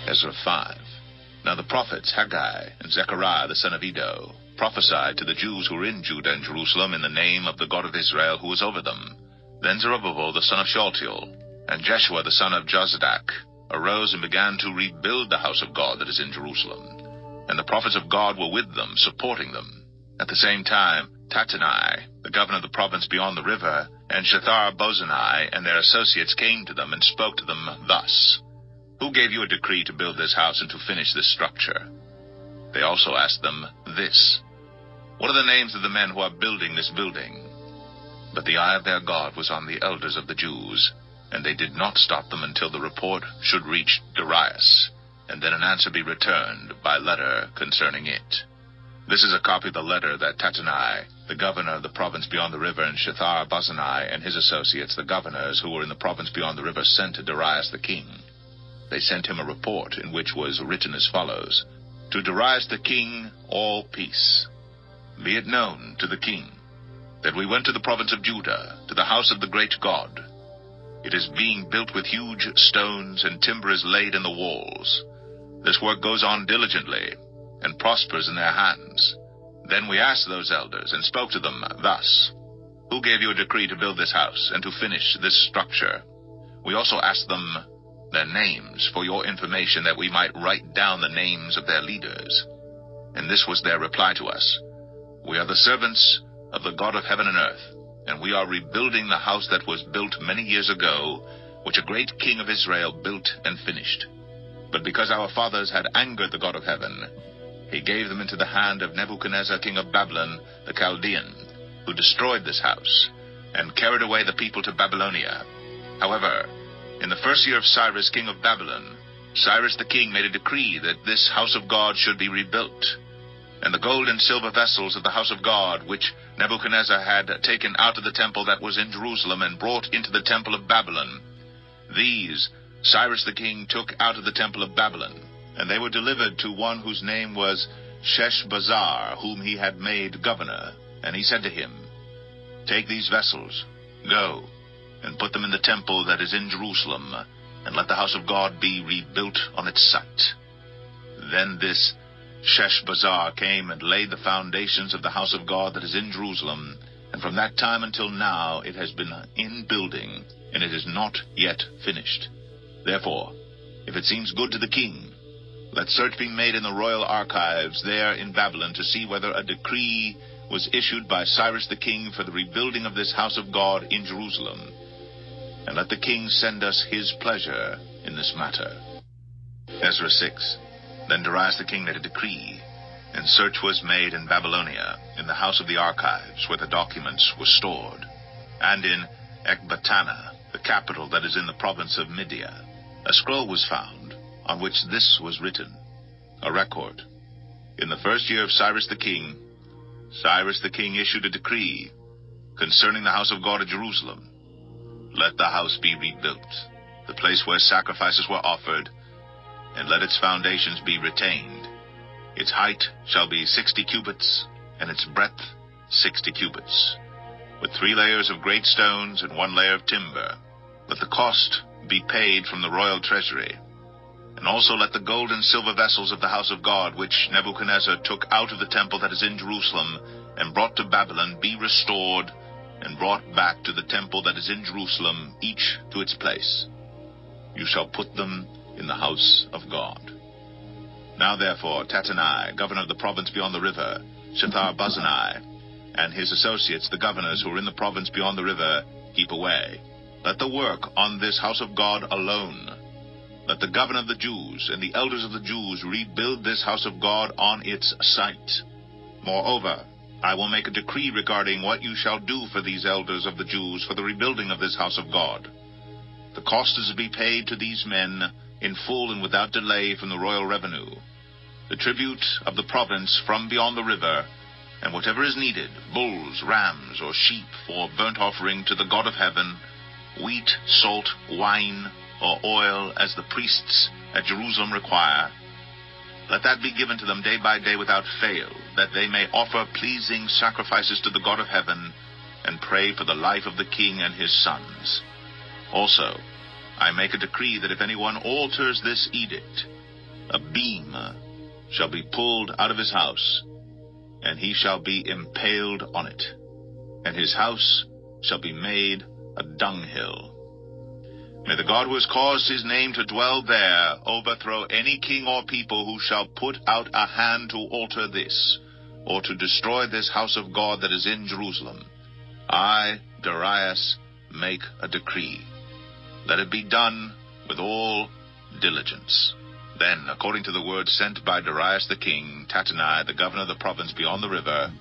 Ezra 5. Now the prophets Haggai and Zechariah the son of Iddo prophesied to the Jews who were in Judah and Jerusalem in the name of the God of Israel who was over them. Then Zerubbabel the son of Shealtiel and Jeshua the son of Jozadak arose and began to rebuild the house of God that is in Jerusalem. And the prophets of God were with them, supporting them. At the same time, Tattenai, the governor of the province beyond the river, and Shethar-bozenai and their associates came to them and spoke to them thus: Who gave you a decree to build this house and to finish this structure? They also asked them this: What are the names of the men who are building this building? But the eye of their God was on the elders of the Jews, and they did not stop them until the report should reach Darius, and then an answer be returned by letter concerning it. This is a copy of the letter that Tattenai, the governor of the province beyond the river, and Shethar-bozenai and his associates, the governors who were in the province beyond the river, sent to Darius the king. They sent him a report in which was written as follows: To Darius the king, all peace. Be it known to the king that we went to the province of Judah, to the house of the great God. It is being built with huge stones, and timber is laid in the walls. This work goes on diligently, and prospers in their hands. Then we asked those elders, and spoke to them thus: Who gave you a decree to build this house, and to finish this structure? We also asked them their names, for your information, that we might write down the names of their leaders. And this was their reply to us: We are the servants of the God of heaven and earth, and we are rebuilding the house that was built many years ago, which a great king of Israel built and finished. But because our fathers had angered the God of heaven, he gave them into the hand of Nebuchadnezzar king of Babylon the Chaldean, who destroyed this house, and carried away the people to Babylonia. However, in the first year of Cyrus king of Babylon, Cyrus the king made a decree that this house of God should be rebuilt. And the gold and silver vessels of the house of God, which Nebuchadnezzar had taken out of the temple that was in Jerusalem and brought into the temple of Babylon, these Cyrus the king took out of the temple of Babylon, and they were delivered to one whose name was Sheshbazzar, whom he had made governor. And he said to him, Take these vessels, go, and put them in the temple that is in Jerusalem, and let the house of God be rebuilt on its site. Then this Sheshbazzar came and laid the foundations of the house of God that is in Jerusalem, and from that time until now it has been in building, and it is not yet finished. Therefore, if it seems good to the king, let search be made in the royal archives there in Babylon to see whether a decree was issued by Cyrus the king for the rebuilding of this house of God in Jerusalem. And let the king send us his pleasure in this matter. Ezra 6. Then Darius the king made a decree, and search was made in Babylonia, in the house of the archives, where the documents were stored, and in Ecbatana, the capital that is in the province of Media. A scroll was found, on which this was written, a record. In the first year of Cyrus the king issued a decree concerning the house of God at Jerusalem. Let the house be rebuilt, the place where sacrifices were offered, and let its foundations be retained. Its height shall be 60 cubits, and its breadth 60 cubits, with 3 layers of great stones and 1 layer of timber. Let the cost be paid from the royal treasury. And also let the gold and silver vessels of the house of God, which Nebuchadnezzar took out of the temple that is in Jerusalem, and brought to Babylon, be restored, and brought back to the temple that is in Jerusalem, each to its place. You shall put them in the house of God. Now therefore, Tattenai, governor of the province beyond the river, Shethar-bozenai, and his associates, the governors who are in the province beyond the river, keep away. Let the work on this house of God alone. Let the governor of the Jews and the elders of the Jews rebuild this house of God on its site. Moreover, I will make a decree regarding what you shall do for these elders of the Jews for the rebuilding of this house of God. The cost is to be paid to these men in full and without delay from the royal revenue, the tribute of the province from beyond the river, and whatever is needed, bulls, rams, or sheep for burnt offering to the God of heaven, wheat, salt, wine, or oil, as the priests at Jerusalem require. Let that be given to them day by day without fail, that they may offer pleasing sacrifices to the God of heaven, and pray for the life of the king and his sons. Also, I make a decree that if anyone alters this edict, a beam shall be pulled out of his house, and he shall be impaled on it, and his house shall be made a dunghill. May the God who has caused his name to dwell there overthrow any king or people who shall put out a hand to alter this, or to destroy this house of God that is in Jerusalem. I, Darius, make a decree. Let it be done with all diligence. Then, according to the word sent by Darius the king, Tattenai, the governor of the province beyond the river,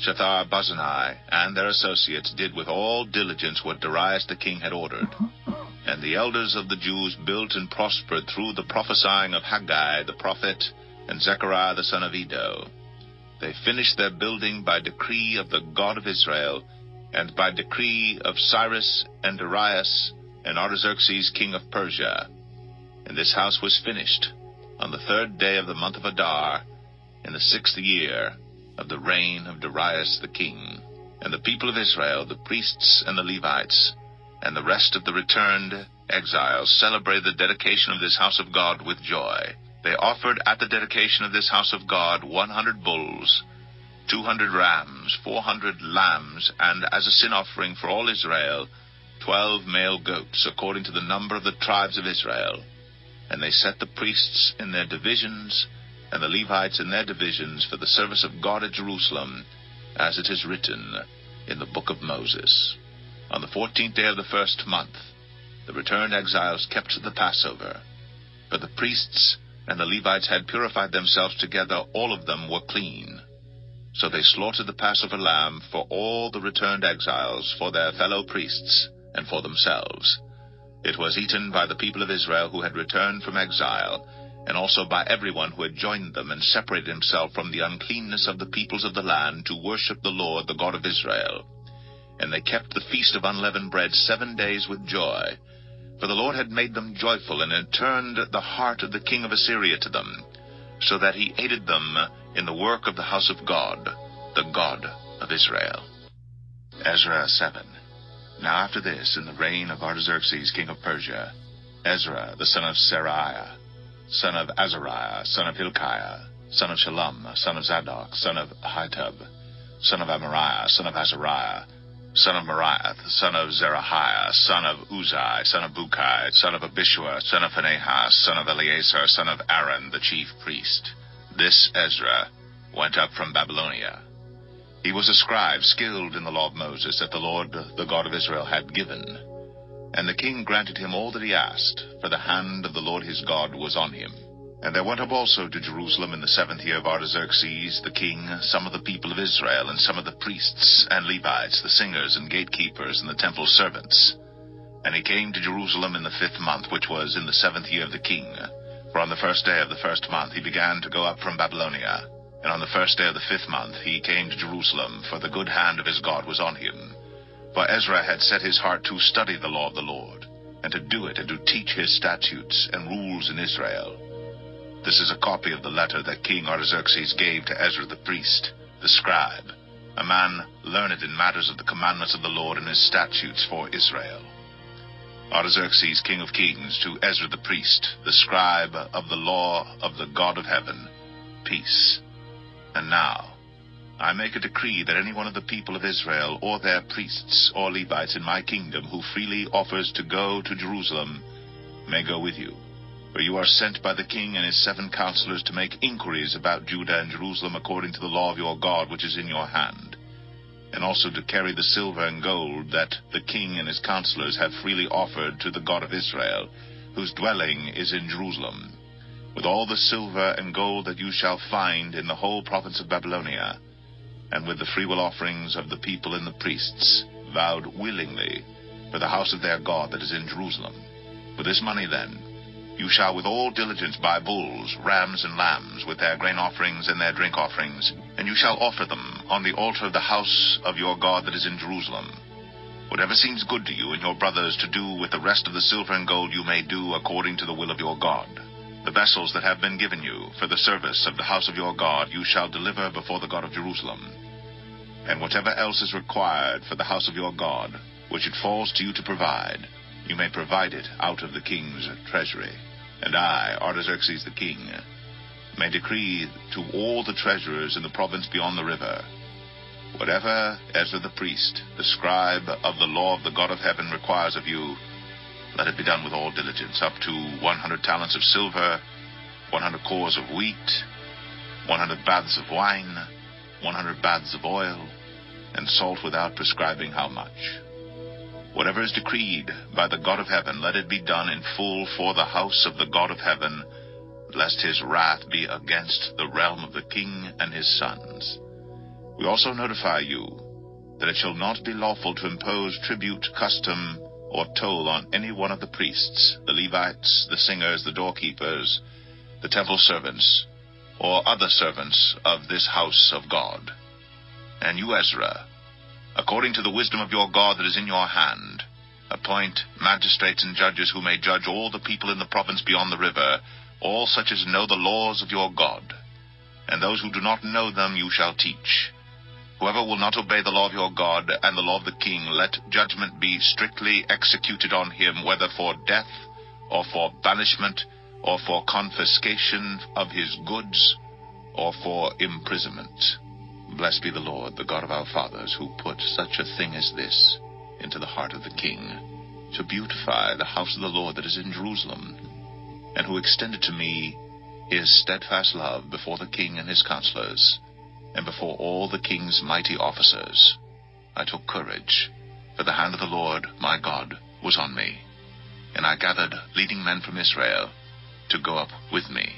Shethar-Bozenai, and their associates did with all diligence what Darius the king had ordered. And the elders of the Jews built and prospered through the prophesying of Haggai the prophet and Zechariah the son of Iddo. They finished their building by decree of the God of Israel, and by decree of Cyrus and Darius and Artaxerxes king of Persia. And this house was finished on the 3rd day of the month of Adar, in the 6th year of the reign of Darius the king. And the people of Israel, the priests and the Levites, and the rest of the returned exiles celebrated the dedication of this house of God with joy. They offered at the dedication of this house of God 100 bulls, 200 rams, 400 lambs, and as a sin offering for all Israel, 12 male goats, according to the number of the tribes of Israel. And they set the priests in their divisions, and the Levites in their divisions, for the service of God at Jerusalem, as it is written in the book of Moses. On the 14th day of the 1st month, the returned exiles kept the Passover. For the priests and the Levites had purified themselves together, all of them were clean. So they slaughtered the Passover lamb for all the returned exiles, for their fellow priests, and for themselves. It was eaten by the people of Israel who had returned from exile, and also by everyone who had joined them and separated himself from the uncleanness of the peoples of the land to worship the Lord, the God of Israel. And they kept the feast of unleavened bread 7 days with joy, for the Lord had made them joyful, and had turned the heart of the king of Assyria to them, so that he aided them in the work of the house of God, the God of Israel. Ezra 7. Now after this, in the reign of Artaxerxes king of Persia, Ezra the son of Seraiah, son of Azariah, son of Hilkiah, son of Shallum, son of Zadok, son of Ahitub, son of Amariah, son of Azariah, son of Meraioth, son of Zerahiah, son of Uzai, son of Bukai, son of Abishua, son of Phinehas, son of Eleazar, son of Aaron, the chief priest. This Ezra went up from Babylonia. He was a scribe skilled in the law of Moses that the Lord, the God of Israel, had given. And the king granted him all that he asked, for the hand of the Lord his God was on him. And there went up also to Jerusalem in the 7th year of Artaxerxes the king some of the people of Israel, and some of the priests and Levites, the singers and gatekeepers, and the temple servants. And he came to Jerusalem in the 5th month, which was in the 7th year of the king. For on the 1st day of the 1st month he began to go up from Babylonia. And on the 1st day of the 5th month he came to Jerusalem, for the good hand of his God was on him. For Ezra had set his heart to study the law of the Lord, and to do it, and to teach his statutes and rules in Israel. This is a copy of the letter that King Artaxerxes gave to Ezra the priest, the scribe, a man learned in matters of the commandments of the Lord and his statutes for Israel. Artaxerxes, king of kings, to Ezra the priest, the scribe of the law of the God of heaven, peace. And now, I make a decree that any one of the people of Israel, or their priests or Levites in my kingdom, who freely offers to go to Jerusalem, may go with you. For you are sent by the king and his 7 counselors to make inquiries about Judah and Jerusalem according to the law of your God which is in your hand, and also to carry the silver and gold that the king and his counselors have freely offered to the God of Israel, whose dwelling is in Jerusalem, with all the silver and gold that you shall find in the whole province of Babylonia, and with the freewill offerings of the people and the priests, vowed willingly for the house of their God that is in Jerusalem. For this money, then, you shall with all diligence buy bulls, rams, and lambs, with their grain offerings and their drink offerings, and you shall offer them on the altar of the house of your God that is in Jerusalem. Whatever seems good to you and your brothers to do with the rest of the silver and gold you may do according to the will of your God. The vessels that have been given you for the service of the house of your God you shall deliver before the God of Jerusalem. And whatever else is required for the house of your God, which it falls to you to provide, you may provide it out of the king's treasury. And I, Artaxerxes the king, may decree to all the treasurers in the province beyond the river, whatever Ezra the priest, the scribe of the law of the God of heaven, requires of you, let it be done with all diligence, up to 100 talents of silver, 100 cores of wheat, 100 baths of wine, 100 baths of oil, and salt without prescribing how much. Whatever is decreed by the God of heaven, let it be done in full for the house of the God of heaven, lest his wrath be against the realm of the king and his sons. We also notify you that it shall not be lawful to impose tribute, custom, or toll on any one of the priests, the Levites, the singers, the doorkeepers, the temple servants, or other servants of this house of God. And you, Ezra, according to the wisdom of your God that is in your hand, appoint magistrates and judges who may judge all the people in the province beyond the river, all such as know the laws of your God. And those who do not know them you shall teach. Whoever will not obey the law of your God and the law of the king, let judgment be strictly executed on him, whether for death, or for banishment, or for confiscation of his goods, or for imprisonment. Blessed be the Lord, the God of our fathers, who put such a thing as this into the heart of the king, to beautify the house of the Lord that is in Jerusalem, and who extended to me his steadfast love before the king and his counselors, and before all the king's mighty officers. I took courage, for the hand of the Lord my God was on me, and I gathered leading men from Israel to go up with me.